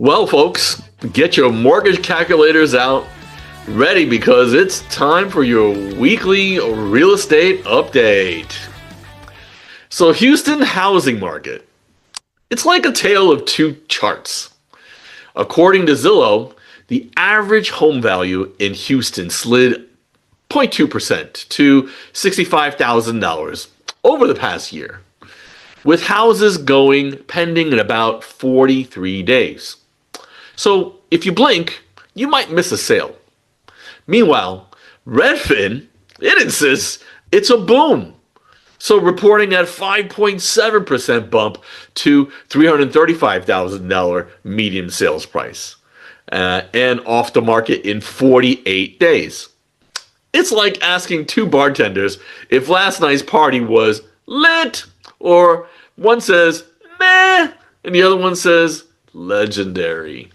Well, folks, get your mortgage calculators out, ready because it's time for your weekly real estate update. So, Houston housing market. It's like a tale of two charts. According to Zillow, the average home value in Houston slid 0.2% to $65,000 over the past year, with houses going pending in about 43 days. So if you blink, you might miss a sale. Meanwhile, Redfin, it insists it's a boom. So reporting at 5.7% bump to $335,000 median sales price, and off the market in 48 days. It's like asking two bartenders if last night's party was lit, or one says meh and the other one says legendary.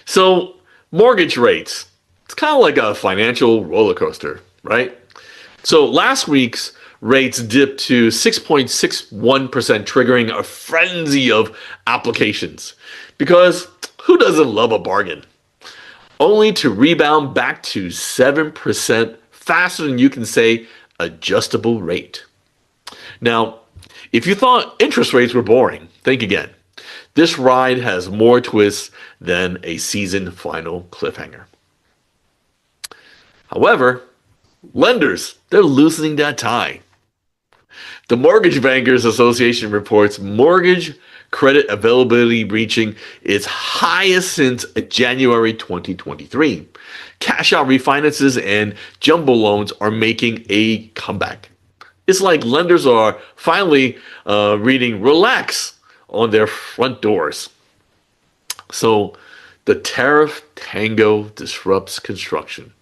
So mortgage rates, it's kind of like a financial roller coaster, right? So last week's rates dipped to 6.61%, triggering a frenzy of applications. Because who doesn't love a bargain? Only to rebound back to 7% faster than you can say adjustable rate. Now, if you thought interest rates were boring, think again. This ride has more twists than a season final cliffhanger. However, lenders, they're loosening that tie. The Mortgage Bankers Association reports mortgage credit availability reaching its highest since January 2023. Cash out refinances and jumbo loans are making a comeback. It's like lenders are finally reading relax on their front doors. So the tariff tango disrupts construction.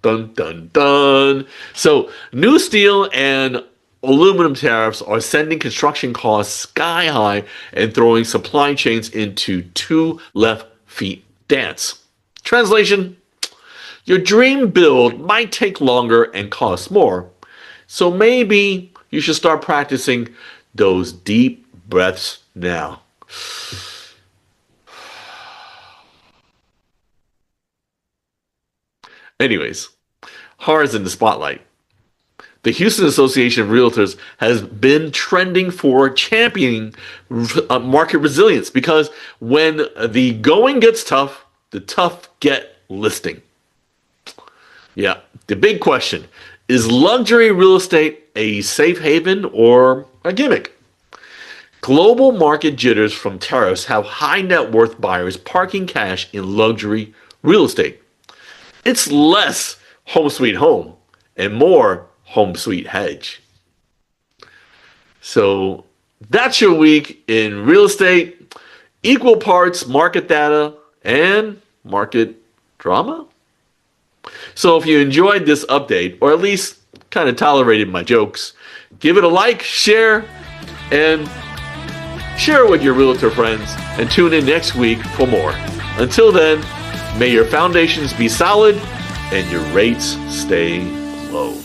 Dun, dun, dun. So new steel and aluminum tariffs are sending construction costs sky high and throwing supply chains into two left feet dance. Translation: your dream build might take longer and cost more, so maybe you should start practicing those deep breaths now. Anyways, HAR's in the spotlight. The Houston Association of Realtors has been trending for championing market resilience because when the going gets tough, the tough get listing. Yeah, the big question, is luxury real estate a safe haven or a gimmick? Global market jitters from tariffs have high net worth buyers parking cash in luxury real estate. It's less home sweet home and more home sweet hedge. So that's your week in real estate. Equal parts market data and market drama. So if you enjoyed this update, or at least kind of tolerated my jokes, give it a like, share, and share it with your realtor friends, and tune in next week for more. Until then, may your foundations be solid and your rates stay low.